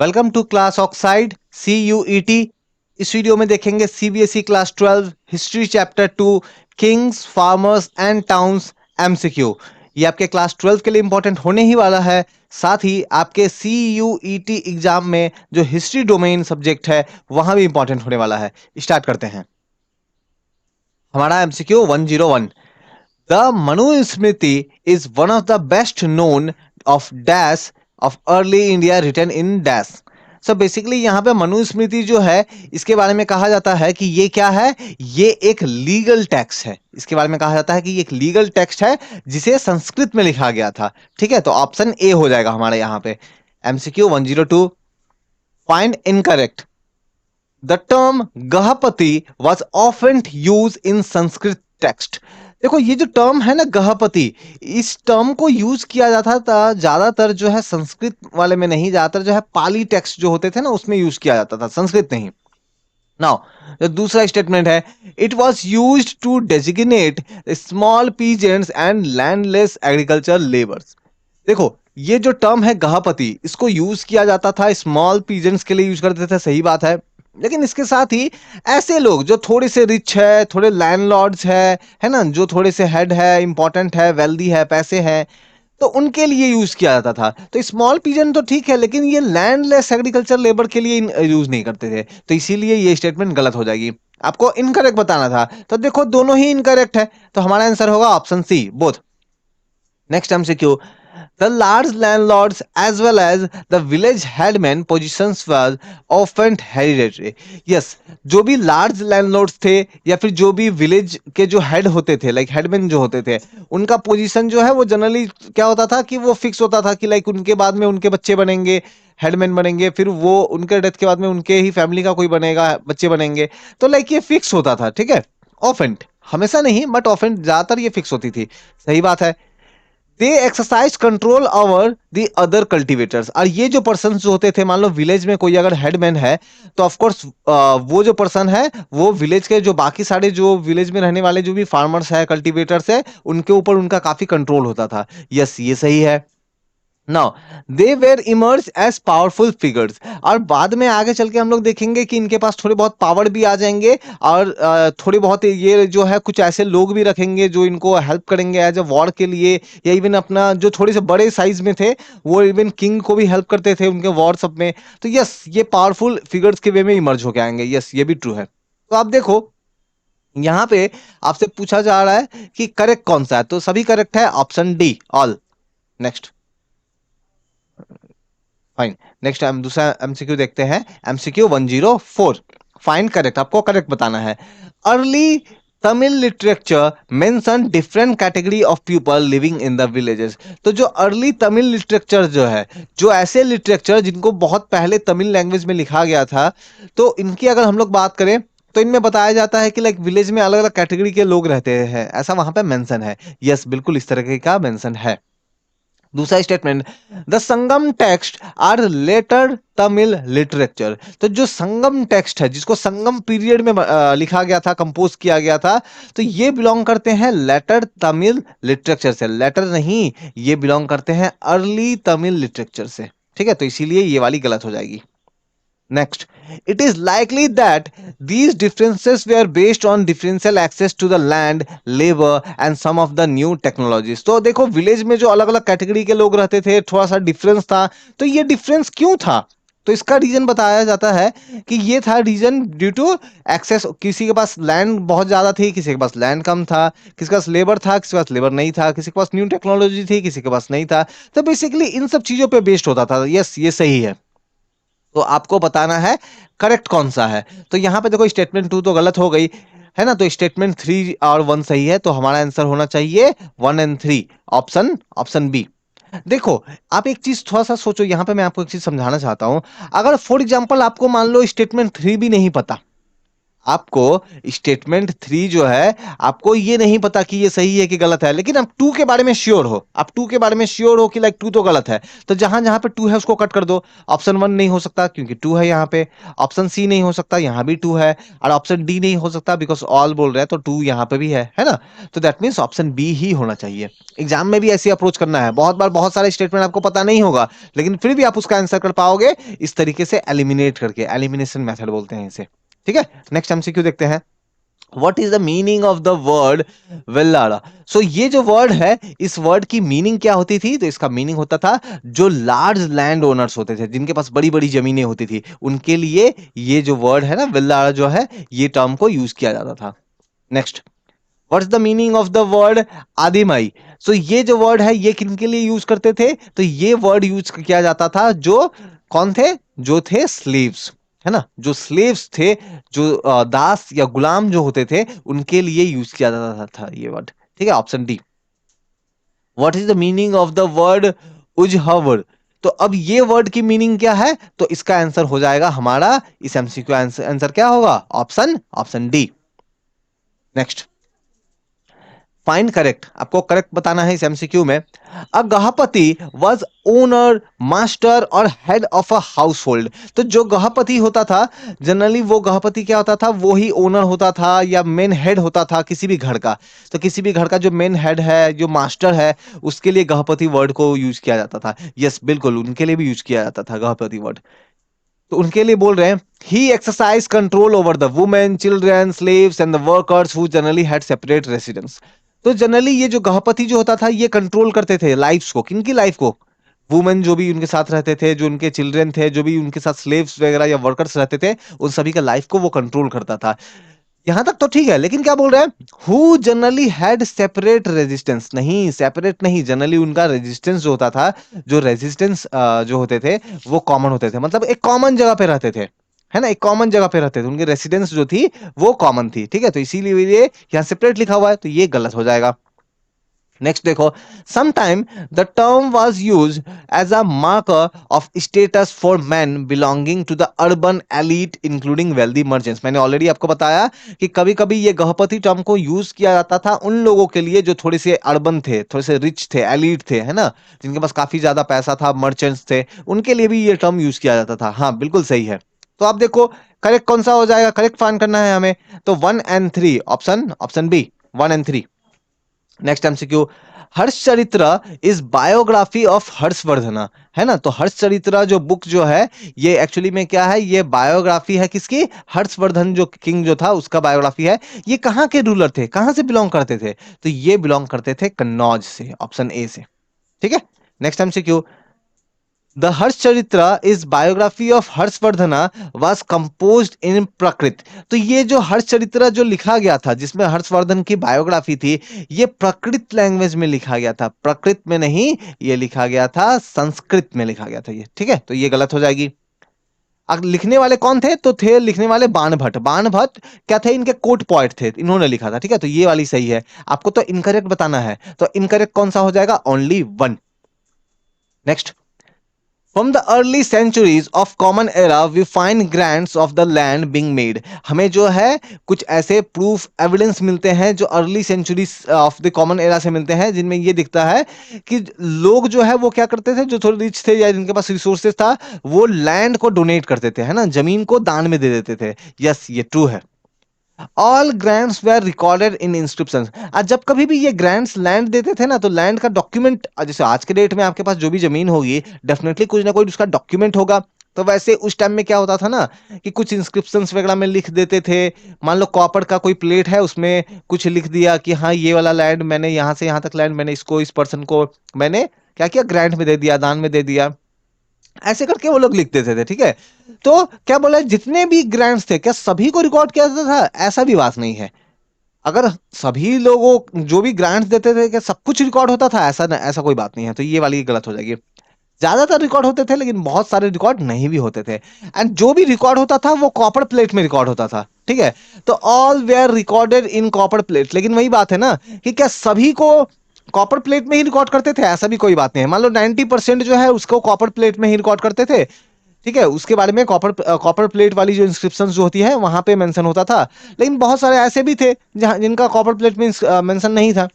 Welcome to class oxide CUET। इस video में देखेंगे CBSE class 12 history chapter 2 kings farmers and towns MCQ। ये आपके क्लास 12 के लिए इंपॉर्टेंट होने ही वाला है। साथ ही आपके CUET एग्जाम में जो हिस्ट्री डोमेन सब्जेक्ट है वहां भी इंपॉर्टेंट होने वाला है। स्टार्ट करते हैं। हमारा MCQ 101। The Manusmriti is one of the best known of dash of early India written in dash. So basically यहाँ पे मनुस्मृति जो है इसके बारे में कहा जाता है कि ये क्या है, ये एक लीगल टेक्स्ट है। इसके बारे में कहा जाता है कि ये एक लीगल टेक्स्ट है जिसे संस्कृत में लिखा गया था। ठीक है, तो ऑप्शन ए हो जाएगा हमारे यहाँ पे। MCQ 102। Find incorrect. The term gahapati was often used in Sanskrit text. देखो ये जो टर्म है ना गहपति, इस टर्म को यूज किया जाता था ज्यादातर जो है संस्कृत वाले में नहीं, ज्यादातर जो है पाली टेक्स्ट जो होते थे ना उसमें यूज किया जाता था, संस्कृत नहीं। नाउ जो दूसरा स्टेटमेंट है, it was use to designate small peasants and landless agriculture labours. देखो ये जो टर्म है गहपति, इसको यूज किया जाता था स्मॉल पीजेंट्स के लिए यूज करते थे, सही बात है। लेकिन इसके साथ ही ऐसे लोग जो थोड़े से रिच है, थोड़े लैंडलॉर्ड्स है ना, जो थोड़े से हेड है, इंपॉर्टेंट है, वेल्दी है, पैसे है, तो उनके लिए यूज किया जाता था। तो स्मॉल पीजन तो ठीक है, लेकिन ये लैंडलेस एग्रीकल्चर लेबर के लिए यूज नहीं करते थे, तो इसीलिए ये स्टेटमेंट गलत हो जाएगी। आपको इनकरेक्ट बताना था, तो देखो दोनों ही इनकरेक्ट है, तो हमारा आंसर होगा option C, both. Next MCQ। The large landlords as well as the village headmen positions were often hereditary. Yes, जो भी large landlords थे या फिर जो भी village के जो head होते थे, like headmen जो होते थे, उनका पोजीशन जो है वो जनरली क्या होता था कि वो फिक्स होता था कि लाइक उनके बाद में उनके बच्चे बनेंगे, हेडमैन बनेंगे, फिर वो उनके डेथ के बाद में उनके ही फैमिली का कोई बनेगा, बच्चे बनेंगे। तो लाइक ये फिक्स होता था, ठीक है। ऑफेंट हमेशा नहीं, बट ऑफेंट ज्यादातर ये फिक्स होती थी, सही बात है। They exercise control over the other cultivators. और ये जो पर्सन जो होते थे, मान लो विलेज में कोई अगर हेडमैन है, तो ऑफकोर्स वो जो पर्सन है वो विलेज के जो बाकी सारे जो विलेज में रहने वाले जो भी फार्मर्स है, कल्टिवेटर्स है, उनके ऊपर उनका काफी कंट्रोल होता था। यस, ये सही है। Now they were emerge as powerful figures. और बाद में आगे चल के हम लोग देखेंगे कि इनके पास थोड़े बहुत पावर भी आ जाएंगे, और थोड़े बहुत ये जो है कुछ ऐसे लोग भी रखेंगे जो इनको हेल्प करेंगे एज ए वॉर के लिए, या इवन अपना जो थोड़े से बड़े साइज में थे वो इवन किंग को भी हेल्प करते थे उनके वॉर सब में। तो यस, ये पावरफुल फिगर्स के वे में इमर्ज होके आएंगे। यस, ये भी ट्रू है। तो आप देखो यहाँ पे आपसे पूछा जा रहा है कि करेक्ट कौन सा है, तो सभी करेक्ट है, option D all. Next, fine. Next हम दूसरा MCQ देखते हैं। MCQ 104। फाइंड करेक्ट, आपको करेक्ट बताना है। Early Tamil literature mention different category of people living in the villages. तो जो अर्ली तमिल लिटरेचर जो है, जो ऐसे लिटरेचर जिनको बहुत पहले तमिल लैंग्वेज में लिखा गया था, तो इनकी अगर हम लोग बात करें तो इनमें बताया जाता है कि लाइक विलेज में अलग अलग कैटेगरी के लोग रहते हैं, ऐसा वहां पे मेंशन है। यस, बिल्कुल इस तरह का मेंशन है। दूसरा statement, the Sangam text are later Tamil literature. तो जो संगम टेक्स्ट है, जिसको संगम पीरियड में लिखा गया था, कंपोज किया गया था, तो ये बिलोंग करते हैं लेटर तमिल लिटरेचर से। लेटर नहीं, ये बिलोंग करते हैं अर्ली तमिल लिटरेचर से। ठीक है, तो इसीलिए ये वाली गलत हो जाएगी। Next, it is likely that these differences were based on differential access to the land, labor and some of the new technologies. तो देखो विलेज में जो अलग अलग कैटेगरी के लोग रहते थे, थोड़ा सा डिफरेंस था। तो ये डिफरेंस क्यों था, तो इसका रीजन बताया जाता है कि ये था रीजन ड्यू टू एक्सेस। किसी के पास लैंड बहुत ज्यादा थी, किसी के पास लैंड कम था, किसी के पास लेबर था, किसी के पास लेबर नहीं था, किसी के पास न्यू टेक्नोलॉजी थी, किसी के पास नहीं था। तो बेसिकली इन सब चीजों पे बेस्ड होता था। यस, ये सही है। तो आपको बताना है करेक्ट कौन सा है। तो यहां पे देखो स्टेटमेंट 2 तो गलत हो गई है ना, तो स्टेटमेंट 3 और 1 सही है। तो हमारा आंसर होना चाहिए 1 और 3, ऑप्शन ऑप्शन बी। देखो आप एक चीज थोड़ा सा सोचो, यहां पे मैं आपको एक चीज समझाना चाहता हूं। अगर फॉर एग्जांपल आपको मान लो स्टेटमेंट 3 भी नहीं पता, आपको स्टेटमेंट 3 जो है, आपको ये नहीं पता कि ये सही है कि गलत है, लेकिन आप 2 के बारे में श्योर हो, आप 2 के बारे में श्योर हो कि लाइक 2 तो गलत है, तो जहां जहां पे 2 है उसको कट कर दो। ऑप्शन 1 नहीं हो सकता क्योंकि 2 है यहाँ पे, ऑप्शन सी नहीं हो सकता, यहाँ भी 2 है, और ऑप्शन डी नहीं हो सकता बिकॉज ऑल बोल रहे हैं तो 2 यहाँ पे भी है ना। तो दैट मीन्स ऑप्शन बी ही होना चाहिए। एग्जाम में भी ऐसी अप्रोच करना है, बहुत बार बहुत सारे स्टेटमेंट आपको पता नहीं होगा, लेकिन फिर भी आप उसका आंसर कर पाओगे इस तरीके से, एलिमिनेट करके, एलिमिनेशन मेथड बोलते हैं इसे। ठीक है, नेक्स्ट एमसीक्यू देखते हैं। What is the meaning of the word vellala? So ये जो वर्ड है, इस वर्ड की मीनिंग क्या होती थी? तो इसका मीनिंग होता था जो लार्ज लैंड ओनर्स होते थे, जिनके पास बड़ी बड़ी जमीनें होती थी, उनके लिए ये जो वर्ड है ना वेल्लाड़ा जो है, ये टर्म को यूज किया जाता था। Next, what's the meaning of the word adimai? So ये जो वर्ड है ये किन के लिए यूज करते थे? तो ये वर्ड यूज किया जाता था जो कौन थे? जो थे स्लेव्स, है ना, जो स्लेव्स थे, जो दास या गुलाम जो होते थे, उनके लिए यूज किया जाता था ये वर्ड। ठीक है, option D. What is the meaning of the word uzhavar? तो अब ये वर्ड की मीनिंग क्या है? तो इसका आंसर हो जाएगा हमारा, इस एमसीक्यू आंसर क्या होगा? Option option D. Next, find correct, आपको करेक्ट बताना है इस एमसीक्यू में। अ गृहपति वाज ओनर, मास्टर और head of a house hold. तो जो गृहपति होता था, जनरली वो गृहपति क्या होता था? वो ही ओनर होता था या मेन हेड होता था किसी भी घर का। तो किसी भी घर का जो मेन हेड है, जो मास्टर है, उसके लिए गृहपति वर्ड को यूज किया जाता था। यस, बिल्कुल उनके लिए भी यूज किया जाता था गृहपति वर्ड। तो उनके लिए बोल रहे हैं, he exercise control over the women, children, slaves and the workers who generally had separate residence. तो जनरली ये जो गृहपति जो होता था, ये कंट्रोल करते थे लाइफ्स को, किनकी लाइफ को? वुमेन जो भी उनके साथ रहते थे, जो उनके चिल्ड्रन थे, जो भी उनके साथ स्लेव्स वगैरह या वर्कर्स रहते थे, उन सभी का लाइफ को वो कंट्रोल करता था। यहां तक तो ठीक है, लेकिन क्या बोल रहे हैं? Who generally had separate resistance? नहीं, सेपरेट नहीं, जनरली उनका रेजिस्टेंस जो होता था, जो रेजिस्टेंस जो होते थे, वो कॉमन होते थे, मतलब एक कॉमन जगह पे रहते थे, है ना, एक कॉमन जगह पे रहते थे, उनकी रेसिडेंस जो थी वो कॉमन थी। ठीक है, तो इसीलिए यहाँ सेपरेट लिखा हुआ है, तो ये गलत हो जाएगा। नेक्स्ट देखो, sometime the term was used as a marker of status for men belonging to the urban elite including wealthy merchants। मैंने ऑलरेडी आपको बताया कि कभी कभी ये गृहपति टर्म को यूज किया जाता था उन लोगों के लिए जो थोड़े से अर्बन थे, थोड़े से रिच थे, एलिट थे, है ना, जिनके पास काफी ज्यादा पैसा था, मर्चेंट्स थे, उनके लिए भी ये टर्म यूज किया जाता था। हाँ, बिल्कुल सही है। तो आप देखो करेक्ट कौन सा हो जाएगा, करेक्ट फाइंड करना है हमें। तो 1 और 3, ऑप्शन ऑप्शन बी, 1 और 3। Next MCQ, Harshacharita is biography of Harshavardhana, है ना। तो हर्षचरित्र जो बुक जो है, ये एक्चुअली में क्या है? ये बायोग्राफी है किसकी? हर्षवर्धन जो किंग जो था उसका बायोग्राफी है। ये कहाँ के रूलर थे, कहाँ से बिलोंग करते थे? तो ये बिलोंग करते थे कन्नौज से, ऑप्शन ए से। ठीक है, next MCQ, the Harshacharita is biography of Harshavardhana was composed in Prakrit. तो ये जो हर्षचरित्र जो लिखा गया था, जिसमें हर्षवर्धन की बायोग्राफी थी, ये प्रकृत लैंग्वेज में लिखा गया था, प्रकृत में नहीं, ये लिखा गया था संस्कृत में लिखा गया था ये। ठीक है, तो ये गलत हो जाएगी। अब लिखने वाले कौन थे? तो थे लिखने वाले बाणभट्ट। बाणभट्ट क्या थे? इनके कोर्ट पोएट थे, इन्होंने लिखा था। ठीक है, तो ये वाली सही है। आपको तो इनकरेक्ट बताना है, तो इनकरेक्ट कौन सा हो जाएगा? Only 1। Next, From the early centuries of common era, we find grants of the land being made। हमें जो है कुछ ऐसे प्रूफ एविडेंस मिलते हैं जो early centuries of the common era से मिलते हैं, जिनमें ये दिखता है कि लोग जो है वो क्या करते थे, जो थोड़े रिच थे या जिनके पास रिसोर्सेज था, वो लैंड को डोनेट करते थे, है ना, जमीन को दान में दे देते थे। यस, ये ट्रू है। All grants were recorded in inscription. आज जब कभी भी ये ग्रांट्स लैंड देते थे ना, तो लैंड का डॉक्यूमेंट, जैसे आज के डेट में आपके पास जो भी जमीन होगी, डेफिनेटली कुछ ना कोई उसका डॉक्यूमेंट होगा। तो वैसे उस टाइम में क्या होता था ना, कि कुछ इंस्क्रिप्शंस वगैरह में लिख देते थे। मान लो कॉपर का कोई प्लेट है, उसमें कुछ लिख दिया कि हाँ ये वाला लैंड मैंने, यहाँ से यहाँ तक लैंड मैंने इसको, इस पर्सन को मैंने क्या किया, ग्रांट में दे दिया, दान में दे दिया। ऐसे करके वो लोग लिख देते थे। ठीक है, तो क्या बोला, जितने भी ग्रांट्स थे, क्या सभी को रिकॉर्ड किया जाता था? ऐसा भी बात नहीं है। अगर सभी लोगों जो भी ग्रांट्स देते थे, क्या सब कुछ रिकॉर्ड होता था? ऐसा कोई बात नहीं है। तो ये वाली गलत हो जाएगी। ज्यादातर रिकॉर्ड होते थे, लेकिन बहुत सारे रिकॉर्ड नहीं भी होते थे। एंड जो भी रिकॉर्ड होता था वो कॉपर प्लेट में रिकॉर्ड होता था। ठीक है, तो all were recorded in copper plate. लेकिन वही बात है ना, कि क्या सभी को कॉपर प्लेट में ही रिकॉर्ड करते थे? ऐसा भी कोई बात नहीं है। मान लो 90% जो है उसको कॉपर प्लेट में ही रिकॉर्ड करते थे, ठीक है, उसके बारे में कॉपर प्लेट वाली जो इंस्क्रिप्शन जो होती है वहां पे मेंशन होता था। लेकिन बहुत सारे ऐसे भी थे जहां जिनका कॉपर प्लेट में मेंशन नहीं था,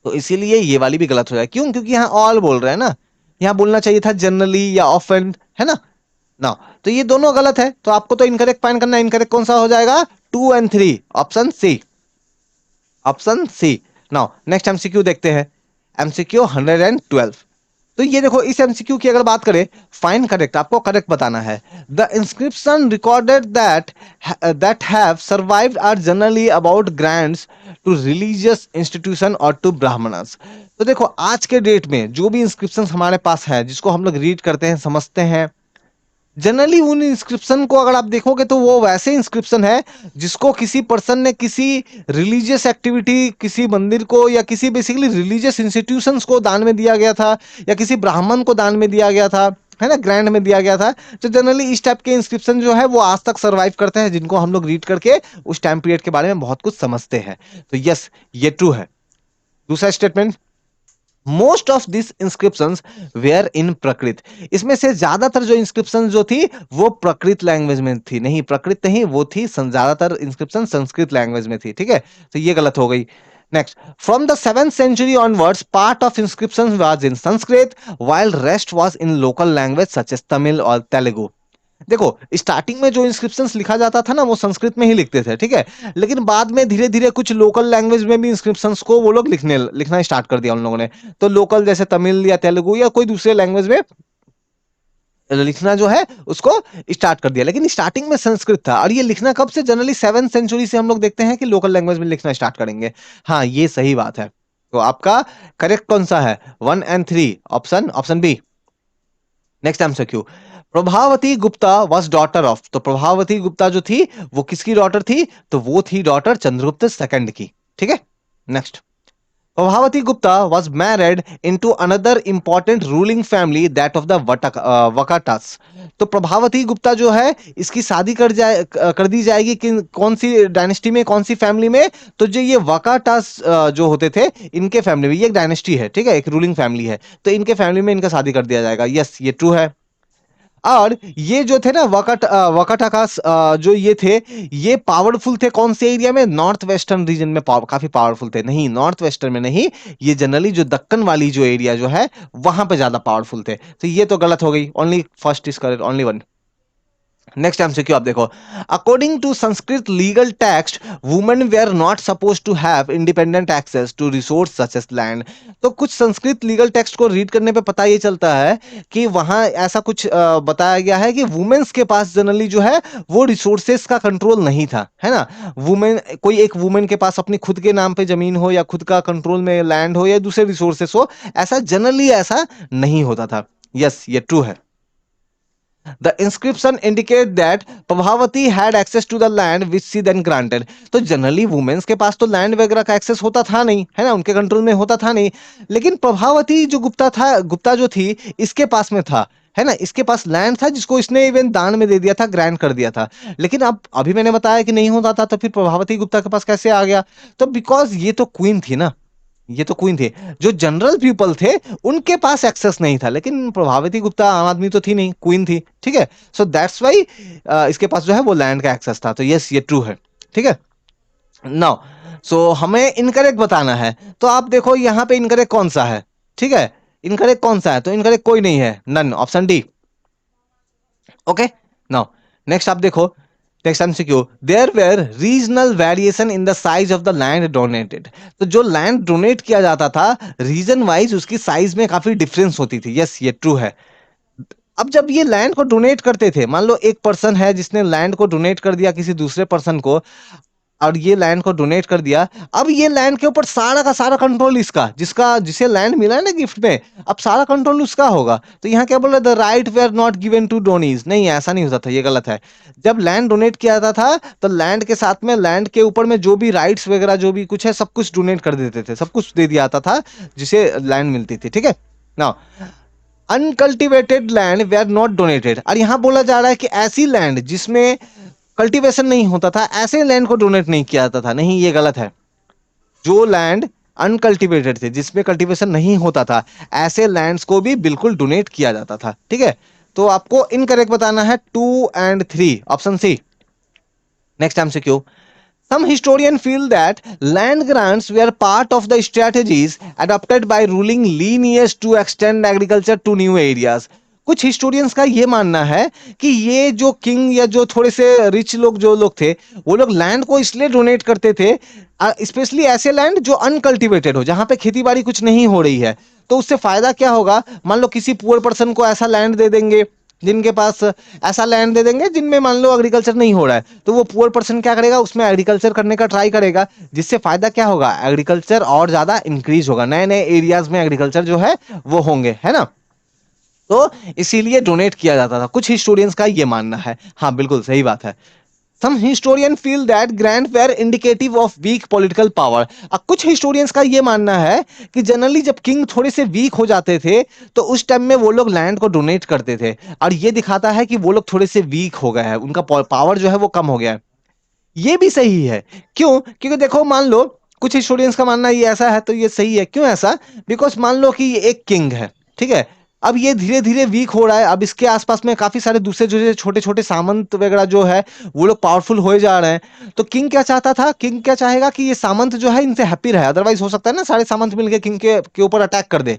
तो इसीलिए ये वाली भी गलत हो जाए। क्यों? क्योंकि यहाँ ऑल बोल रहे हैं ना, यहाँ बोलना चाहिए था जनरली या ऑफन, है ना। ना, तो ये दोनों गलत है, तो आपको तो इनकरेक्ट फाइंड करना है। इनकरेक्ट कौन सा हो जाएगा? 2 और 3, option C, option C. Now next MCQ देखते हैं, एमसीक्यू 112। तो ये देखो, इस एमसीक्यू की अगर बात करें, फाइंड करेक्ट, आपको करेक्ट बताना है। The inscription recorded that have survived are generally about grants to religious institution और टू ब्राह्मणस। तो देखो, आज के डेट में जो भी इंस्क्रिप्शन हमारे पास है, जिसको हम लोग रीड करते हैं, समझते हैं, जनरली उन इंस्क्रिप्शन को अगर आप देखोगे तो वो वैसे इंस्क्रिप्शन है जिसको किसी पर्सन ने किसी रिलीजियस एक्टिविटी, किसी मंदिर को या किसी बेसिकली रिलीजियस इंस्टीट्यूशंस को दान में दिया गया था, या किसी ब्राह्मण को दान में दिया गया था, है ना, ग्रैंड में दिया गया था। तो जनरली इस टाइप के इंस्क्रिप्शन जो है वो आज तक सर्वाइव करते हैं, जिनको हम लोग रीड करके उस टाइम पीरियड के बारे में बहुत कुछ समझते हैं। तो यस, ये ट्रू है। दूसरा statement, most of this inscriptions were in Prakrit. इसमें से ज्यादातर जो इंस्क्रिप्शन जो थी वो प्रकृत लैंग्वेज में थी, नहीं प्रकृत नहीं, वो थी ज्यादातर इंस्क्रिप्शन संस्कृत लैंग्वेज में थी। ठीक है, तो ये गलत हो गई। Next, from the 7th century onwards part of inscription was in Sanskrit while rest was in local language such as Tamil और तेलुगु। देखो, स्टार्टिंग में जो इंस्क्रिप्शंस लिखा जाता था ना, वो संस्कृत में ही लिखते थे, ठीक है। लेकिन बाद में धीरे धीरे कुछ लोकल लैंग्वेज में भी इंस्क्रिप्शंस को वो लोग लिखना स्टार्ट कर दिया उन लोगों ने। तो लोकल जैसे तमिल या तेलुगु या कोई दूसरे लैंग्वेज में लिखना जो है उसको स्टार्ट कर दिया। लेकिन स्टार्टिंग में संस्कृत था, और ये लिखना कब से? जनरली 7th century से हम लोग देखते हैं कि लोकल लैंग्वेज में लिखना स्टार्ट करेंगे। हाँ, ये सही बात है। तो आपका करेक्ट कौन सा है? 1 और 3, option option B. Next MCQ, Prabhavati Gupta was daughter of. तो प्रभावती गुप्ता जो थी वो किसकी डॉटर थी? तो वो थी डॉटर चंद्रगुप्त सेकंड की। ठीक है, next, Prabhavati Gupta was married into another important ruling family that of the Vakatas। तो प्रभावती गुप्ता जो है इसकी शादी कर दी जाएगी कि कौन सी डायनेस्टी में, कौन सी फैमिली में? तो जो ये वकाटास जो होते थे, इनके फैमिली में, ये एक डायनेस्टी है, ठीक है, एक रूलिंग फैमिली है, तो इनके फैमिली में इनका शादी कर दिया जाएगा। यस, ये ट्रू है। और ये जो थे ना वकाटाकास, जो ये थे, ये पावरफुल थे कौन से एरिया में? नॉर्थ वेस्टर्न रीजन में काफी पावरफुल थे। नहीं, नॉर्थ वेस्टर्न में नहीं, ये जनरली जो दक्कन वाली जो एरिया जो है वहां पे ज्यादा पावरफुल थे। तो ये तो गलत हो गई, only first is correct, only one. Next MCQ आप देखो, according to Sanskrit legal text women were not suppose to have independent access to resource such as land. तो कुछ संस्कृत लीगल टेक्स्ट को रीड करने पे पता ये चलता है कि वहां ऐसा कुछ बताया गया है कि वुमेन्स के पास जनरली जो है वो रिसोर्सेस का कंट्रोल नहीं था, है ना। वुमेन, कोई एक वुमेन के पास अपनी खुद के नाम पे जमीन हो, या खुद का कंट्रोल में लैंड हो, या दूसरे रिसोर्सेस हो, ऐसा जनरली ऐसा नहीं होता था। यस, ये ट्रू है। The inscription indicate that Prabhavati had access to the land which she then granted। तो जनरली वुमेन्स के पास तो लैंड वगैरह का एक्सेस होता था नहीं, है ना, उनके कंट्रोल में होता था नहीं। लेकिन प्रभावती जो गुप्ता जो थी, इसके पास में था, है ना, इसके पास लैंड था जिसको इसने इवन दान में दे दिया था, ग्रांट कर दिया था। लेकिन अब अभी मैंने बताया कि नहीं होता था, तो फिर प्रभावती गुप्ता के पास कैसे आ गया? तो बिकॉज ये तो क्वीन थी ना, ये तो क्वीन थे। जो जनरल पीपल थे उनके पास एक्सेस नहीं था, लेकिन प्रभावती गुप्ता आम आदमी तो थी नहीं, क्वीन थी, ठीक है। सो दैट्स वाई इसके पास जो है वो लैंड का एक्सेस था। तो यस, ये ट्रू है, ठीक है। नाउ सो हमें इनकरेक्ट बताना है, तो आप देखो यहां पे इनकरेक्ट कौन सा है, ठीक है। इनकरेक्ट कौन सा है? तो इनकरेक्ट कोई नहीं है, none, option D. Okay, now next आप देखो, next MCQ, there were regional variation in the size of the land donated. तो जो लैंड डोनेट किया जाता था, रीजन वाइज उसकी साइज में काफी डिफरेंस होती थी। यस, ये ट्रू है। अब जब ये लैंड को डोनेट करते थे, मान लो एक पर्सन है जिसने लैंड को डोनेट कर दिया किसी दूसरे पर्सन को, और ये लैंड को डोनेट कर दिया। अब ये लैंड के ऊपर सारा का सारा कंट्रोल इसका, जिसे लैंड मिला है ना गिफ्ट में, अब सारा कंट्रोल उसका होगा। तो यहाँ क्या बोल रहा है? The right were not given to donees. नहीं, ऐसा नहीं होता था, ये गलत है। जब लैंड डोनेट किया जाता था तो लैंड के साथ में, लैंड के ऊपर में जो भी राइट्स वगैरह जो भी कुछ है, सब कुछ डोनेट कर देते थे, सब कुछ दे दिया जाता था जिसे लैंड मिलती थी, ठीक है ना। Uncultivated land were not donated. और यहां बोला जा रहा है कि ऐसी लैंड जिसमें कल्टीवेशन नहीं होता था, ऐसे लैंड को डोनेट नहीं किया जाता था। नहीं, ये गलत है। जो लैंड अनकल्टिवेटेड थे, जिसमें कल्टीवेशन नहीं होता था, ऐसे लैंड्स को भी बिल्कुल डोनेट किया जाता था, ठीक है। तो आपको इनकरेक्ट बताना है 2 and 3, option C. Next MCQ, some historians feel that land grants were part of the strategies adopted by ruling lineages to extend agriculture to new areas. कुछ हिस्टोरियंस का ये मानना है कि ये जो किंग या जो थोड़े से रिच लोग जो लोग थे, वो लोग लैंड को इसलिए डोनेट करते थे, स्पेशली ऐसे लैंड जो अनकल्टिवेटेड हो, जहां पे खेती बाड़ी कुछ नहीं हो रही है। तो उससे फायदा क्या होगा, मान लो किसी पुअर पर्सन को ऐसा लैंड दे देंगे, जिनके पास ऐसा लैंड दे देंगे जिनमें मान लो एग्रीकल्चर नहीं हो रहा है, तो वो पुअर पर्सन क्या करेगा, उसमें एग्रीकल्चर करने का ट्राई करेगा, जिससे फायदा क्या होगा, एग्रीकल्चर और ज्यादा इंक्रीज होगा, नए नए एरियाज में एग्रीकल्चर जो है वो होंगे, है ना। तो इसीलिए डोनेट किया जाता था, कुछ हिस्टोरियंस का ये मानना है। हाँ बिल्कुल सही बात है। Some historians feel that grants were indicative of weak political power. अब कुछ historians का ये मानना है कि जनरली जब किंग थोड़े से वीक हो जाते थे, तो उस टाइम में वो लोग लैंड को डोनेट करते थे, और ये दिखाता है कि वो लोग थोड़े से वीक हो गए हैं, उनका पावर जो है वो कम हो गया है। ये भी सही है। क्यों? क्योंकि देखो मान लो कुछ स्टूडेंट्स का मानना ये ऐसा है, तो ये सही है। क्यों ऐसा? बिकॉज मान लो कि ये एक किंग है, ठीक है, अब ये धीरे धीरे वीक हो रहा है, अब इसके आसपास में काफी सारे दूसरे जो छोटे छोटे सामंत वगैरह जो है वो लोग पावरफुल होए जा रहे हैं। तो किंग क्या चाहता था, किंग क्या चाहेगा कि ये सामंत जो है इनसे हैप्पी रहे, अदरवाइज हो सकता है ना सारे सामंत मिलकर किंग के ऊपर अटैक कर दे।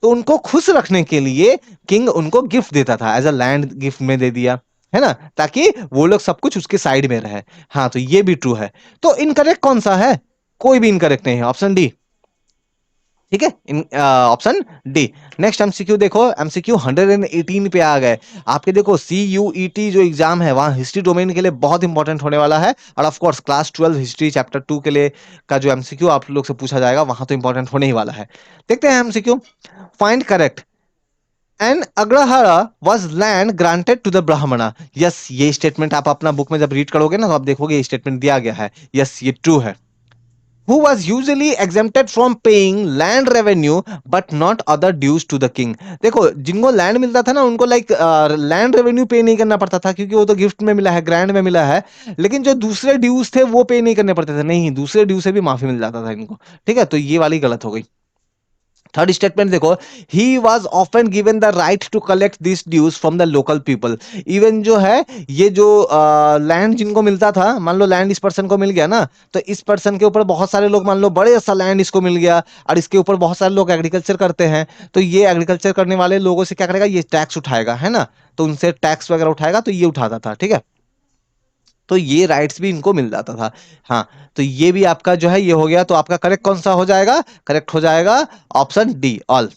तो उनको खुश रखने के लिए किंग उनको गिफ्ट देता था, एज अ लैंड गिफ्ट में दे दिया, है ना, ताकि वो लोग सब कुछ उसके साइड में रहे। हाँ तो ये भी ट्रू है। तो इनकरेक्ट कौन सा है? कोई भी इनकरेक्ट नहीं है, ऑप्शन डी। ठीक है, ऑप्शन डी। नेक्स्ट एमसीक्यू देखो, एमसीक्यू 118 पे आ गए आपके। देखो CUET जो एग्जाम है वहां हिस्ट्री डोमेन के लिए बहुत इंपॉर्टेंट होने वाला है, और of course class 12 history chapter 2 के लिए का जो एमसीक्यू आप लोग से पूछा जाएगा वहां तो इंपॉर्टेंट होने ही वाला है। देखते हैं MCQ. Find correct, an agrahara was land granted to the Brahmana. Yes, ये स्टेटमेंट आप अपना बुक में जब रीड करोगे ना, तो आप देखोगे ये स्टेटमेंट दिया गया है। यस, ये ट्रू है। Who was usually exempted from paying land revenue but not other dues to the king. देखो जिनको लैंड मिलता था ना उनको लाइक लैंड रेवेन्यू पे नहीं करना पड़ता था, क्योंकि वो तो गिफ्ट में मिला है, ग्रैंड में मिला है। लेकिन जो दूसरे ड्यूज थे वो पे नहीं करने पड़ते थे, नहीं, दूसरे ड्यू से भी माफी मिल जाता था इनको। ठीक है, तो ये वाली गलत हो गई। थर्ड स्टेटमेंट देखो, he was often given the right to collect this dues from the local people. Even जो है ये जो लैंड जिनको मिलता था, मान लो लैंड इस पर्सन को मिल गया ना, तो इस पर्सन के ऊपर बहुत सारे लोग, मान लो बड़े सा लैंड इसको मिल गया, और इसके ऊपर बहुत सारे लोग एग्रीकल्चर करते हैं, तो ये एग्रीकल्चर करने वाले लोगों से क्या करेगा, ये टैक्स उठाएगा, है ना, तो उनसे टैक्स वगैरह उठाएगा, तो ये उठाता था। ठीक है, तो ये राइट्स भी इनको मिल जाता था। हाँ, तो ये भी आपका जो है ये हो गया। तो आपका करेक्ट कौन सा हो जाएगा? करेक्ट हो जाएगा option D, all.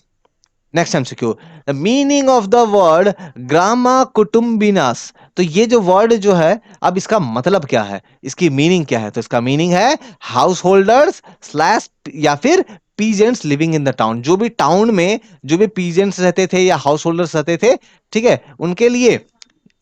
Next MCQ, the meaning of the word grama kutumbinas. तो ये जो वर्ड जो है, अब इसका मतलब क्या है, इसकी मीनिंग क्या है? तो इसका मीनिंग है हाउस होल्डर्स स्लैश या फिर peasants living in the town. जो भी टाउन में जो भी पीजेंट्स रहते थे या हाउस होल्डर्स रहते थे, ठीक है, उनके लिए।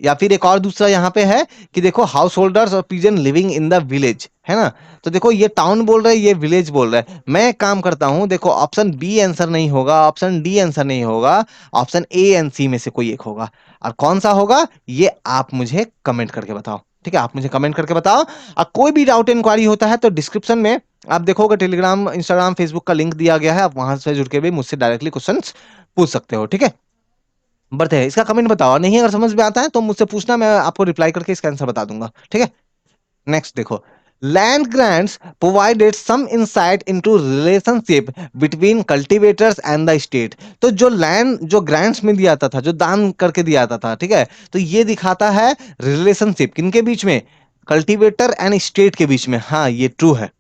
या फिर एक और दूसरा यहाँ पे है कि देखो हाउस होल्डर्स और peasant living in the village, है ना। तो देखो ये टाउन बोल रहा है, ये विलेज बोल रहा है। मैं एक काम करता हूं, देखो ऑप्शन बी आंसर नहीं होगा, ऑप्शन डी आंसर नहीं होगा, ऑप्शन ए एंड सी में से कोई एक होगा। और कौन सा होगा ये आप मुझे कमेंट करके बताओ। ठीक है, आप मुझे कमेंट करके बताओ। और कोई भी डाउट इंक्वायरी होता है तो डिस्क्रिप्शन में आप देखोगे टेलीग्राम, इंस्टाग्राम, फेसबुक का लिंक दिया गया है, आप वहां से जुड़ के भी मुझसे डायरेक्टली क्वेश्चन पूछ सकते हो। ठीक है, बढ़ते हैं, इसका कमेंट बताओ, नहीं अगर समझ में आता है तो मुझसे पूछना, मैं आपको रिप्लाई करके इसका आंसर बता दूंगा। ठीक है, नेक्स्ट देखो, land grants provided some insight into relationship between cultivators and the state. तो जो लैंड जो ग्रांट्स में दिया जाता था, जो दान करके दिया जाता था, ठीक है, तो ये दिखाता है रिलेशनशिप किनके बीच में, कल्टीवेटर एंड स्टेट के बीच में। हाँ ये ट्रू है।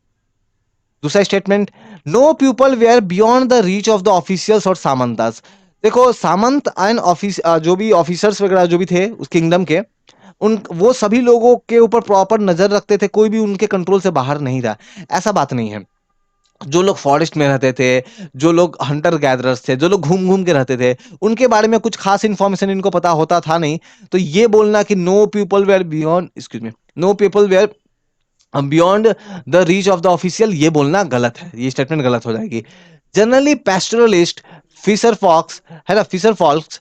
दूसरा statement, no people were beyond the reach of the officials और सामंतास। देखो सामंत एंड ऑफिस जो भी ऑफिसर्स वगैरह जो भी थे उस किंगडम के, उन वो सभी लोगों के ऊपर प्रॉपर नजर रखते थे, कोई भी उनके कंट्रोल से बाहर नहीं था, ऐसा बात नहीं है। जो लोग फॉरेस्ट में रहते थे, जो लोग हंटर गैदरर्स थे, जो लोग घूम घूम के रहते थे, उनके बारे में कुछ खास इंफॉर्मेशन इनको पता होता था नहीं। तो ये बोलना कि no people were beyond, excuse me, no people were beyond the reach of the official, ये बोलना गलत है, ये स्टेटमेंट गलत हो जाएगी। जनरली पैस्टोरलिस्ट फिशर फॉक्स, है ना, fisher folks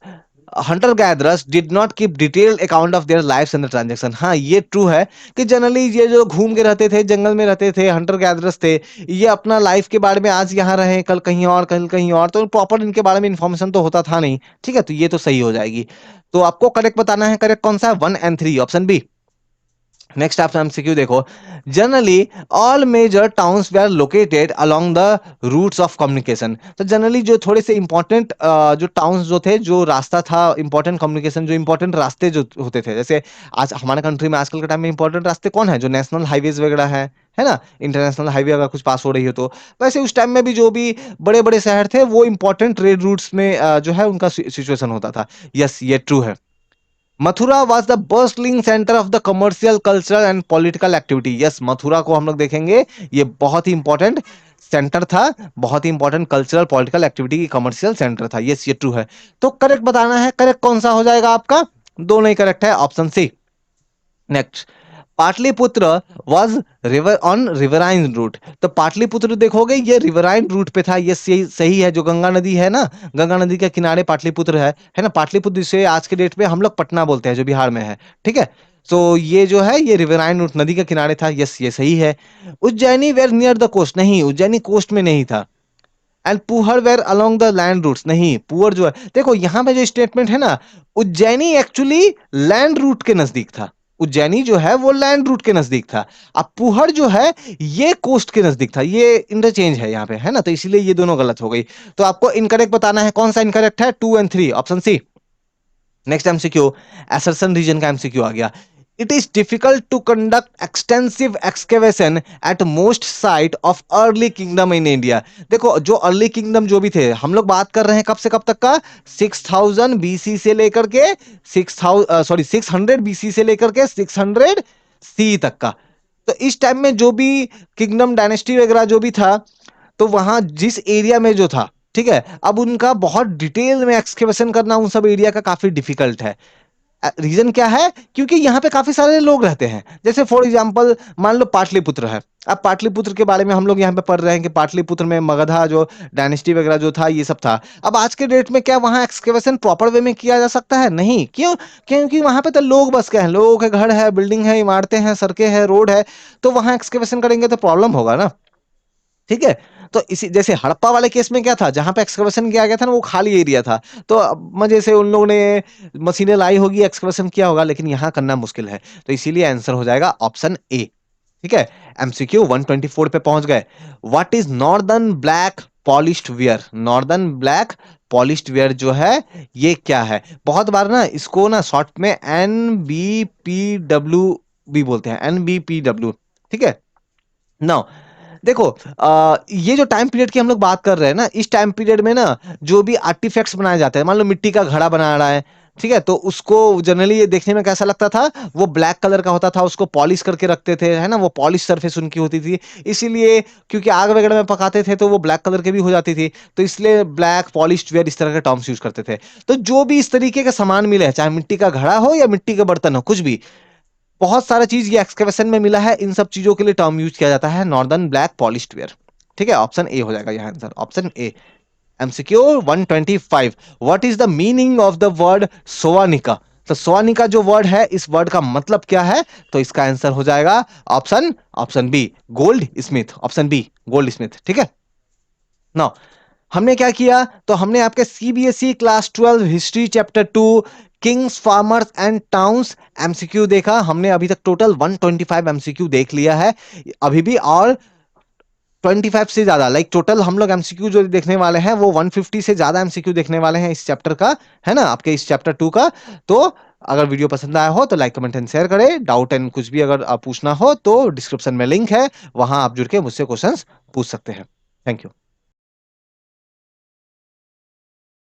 hunter gatherers did not keep detailed account of their lives and transaction. हाँ, ये ट्रू है कि जनरली ये जो घूम के रहते थे, जंगल में रहते थे, हंटर गैदरर्स थे, ये अपना लाइफ के बारे में आज यहाँ रहे, कल कहीं और, कल कहीं और, तो प्रॉपर इनके बारे में इंफॉर्मेशन तो होता था नहीं। ठीक है, तो ये तो सही हो जाएगी। तो आपको करेक्ट बताना है, करेक्ट कौन सा है, 1 और 3, ऑप्शन बी। नेक्स्ट आप एमसीक्यू देखो, generally all major towns were located along the routes of communication. तो जनरली जो थोड़े से इंपॉर्टेंट जो टाउन्स जो थे, जो रास्ता था इंपॉर्टेंट कम्युनिकेशन, जो इंपॉर्टेंट रास्ते जो होते थे, जैसे आज हमारे कंट्री में आजकल के टाइम में इंपॉर्टेंट रास्ते कौन है, जो नेशनल हाईवेज वगैरह है ना, इंटरनेशनल हाईवे अगर कुछ पास हो रही हो तो। वैसे उस टाइम में भी जो भी बड़े बड़े शहर थे वो इंपॉर्टेंट ट्रेड रूट्स में जो है उनका सिचुएशन होता था। यस, ये ट्रू है। Mathura was the bustling centre of the commercial, cultural and political activity. Yes, Mathura को हम लोग देखेंगे, ये बहुत ही इंपॉर्टेंट सेंटर था, बहुत ही इंपॉर्टेंट कल्चरल पॉलिटिकल एक्टिविटी की कमर्शियल सेंटर था। यस, ये ट्रू है। तो करेक्ट बताना है, करेक्ट कौन सा हो जाएगा आपका, दोनों ही करेक्ट है, option C. Next, Pataliputra was river on riverine route. तो पाटलिपुत्र देखोगे ये रिवराइन रूट पे था, ये सही सही है, जो गंगा नदी है ना, गंगा नदी के किनारे पाटलिपुत्र है ना। पाटलिपुत्र जिसे आज के डेट में हम लोग पटना बोलते हैं, जो बिहार में है। ठीक है, तो ये जो है ये रिवराइन रूट नदी के किनारे था। यस, ये सही है। Ujjayini were near the coast, नहीं, उज्जैनी कोस्ट में नहीं था। And Puhar were along the land routes, नहीं, पुअर जो है, देखो यहां पे जो स्टेटमेंट है ना, उज्जैनी एक्चुअली लैंड रूट के नजदीक था। उज्जैनी जो है वो लैंड रूट के नजदीक था। अब पुहर जो है ये कोस्ट के नजदीक था। ये इंटरचेंज है यहाँ पे, है ना, तो इसलिए ये दोनों गलत हो गई। तो आपको इनकरेक्ट बताना है, कौन सा इनकरेक्ट है, 2 और 3, option C. Next MCQ, assertion reason का एमसीक्यू आ गया। It is difficult to conduct extensive excavation at most site of early kingdom in India. देखो जो अर्ली किंगडम जो भी थे, हम लोग बात कर रहे हैं कब से कब तक का, 6000 बीसी से लेकर के 600 बीसी से लेकर के 600 सी तक का। तो इस टाइम में जो भी किंगडम डायनेस्टी वगैरह जो भी था, तो वहां जिस एरिया में जो था, ठीक है, अब उनका बहुत डिटेल में एक्सकेवेशन करना उन सब एरिया का काफी डिफिकल्ट है। रीजन क्या है, क्योंकि यहाँ पे काफी सारे लोग रहते हैं। जैसे फॉर एग्जांपल मान लो पाटलिपुत्र है, अब पाटलिपुत्र के बारे में हम लोग यहाँ पे पढ़ रहे हैं कि पाटलिपुत्र में मगधा जो डायनेस्टी वगैरह जो था ये सब था। अब आज के डेट में क्या वहाँ एक्सकेवेशन प्रॉपर वे में किया जा सकता है, नहीं, क्यों, क्योंकि वहां पे तो लोग बस के हैं, लोगों के घर है, बिल्डिंग है, इमारतें हैं, सड़कें हैं, रोड है, तो वहां एक्सकेवेशन करेंगे तो प्रॉब्लम होगा ना। ठीक है, तो इसी जैसे हड़प्पा वाले केस में क्या था, जहां पे एक्सकवेशन किया गया था ना वो खाली एरिया था, तो मजे से उन लोगों ने मशीनें लाई होगी, एक्सकवेशन किया होगा, लेकिन यहां करना मुश्किल है, तो इसीलिए आंसर हो जाएगा ऑप्शन ए। ठीक है, एमसीक्यू 124 पे पहुंच गए। What is northern black polished where. Northern black polished where जो है ये क्या है, बहुत बार ना इसको ना शॉर्ट में NBPW भी बोलते हैं, NBPW। ठीक है, नाउ देखो ये जो टाइम पीरियड की हम लोग बात कर रहे हैं ना, इस टाइम पीरियड में ना जो भी आर्टिफैक्ट्स बनाए जाते हैं, मान लो मिट्टी का घड़ा बना रहा है, ठीक है, तो उसको जनरली ये देखने में कैसा लगता था, वो ब्लैक कलर का होता था, उसको पॉलिश करके रखते थे, है ना, वो पॉलिश सरफेस उनकी होती थी। इसीलिए क्योंकि आग वगैरह में पकाते थे तो वो ब्लैक कलर के भी हो जाती थी, तो इसलिए ब्लैक पॉलिश्ड वेयर इस तरह के टर्म्स यूज करते थे। तो जो भी इस तरीके का सामान मिले, चाहे मिट्टी का घड़ा हो या मिट्टी के बर्तन हो, कुछ भी, बहुत सारा चीज ये एक्सकवेशन में मिला है, इन सब चीजों के लिए टर्म यूज किया जाता है नॉर्दर्न ब्लैक पॉलिश्ड वेयर। ठीक है, ऑप्शन ए हो जाएगा यहाँ answer, option A. MCQ 125, what is the meaning of the word sovanika. तो सोवानिका जो वर्ड है, इस वर्ड का मतलब क्या है, तो इसका आंसर हो जाएगा option option B, goldsmith, option B, goldsmith. ठीक है, नाउ हमने क्या किया, तो हमने आपके CBSE class 12 history chapter 2 kings farmers and towns MCQ देखा हमने। अभी तक टोटल 125 एमसीक्यू देख लिया है, अभी भी और 25 से ज्यादा, लाइक टोटल हम लोग एमसीक्यू जो देखने वाले हैं वो 150 से ज्यादा एमसीक्यू देखने वाले हैं इस चैप्टर का, है ना, आपके इस चैप्टर 2 का। तो अगर वीडियो पसंद आया हो तो लाइक कमेंट एंड शेयर करें। डाउट एंड कुछ भी अगर आप पूछना हो तो डिस्क्रिप्शन में लिंक है, वहां आप जुड़ के मुझसे क्वेश्चंस पूछ सकते हैं। Thank you.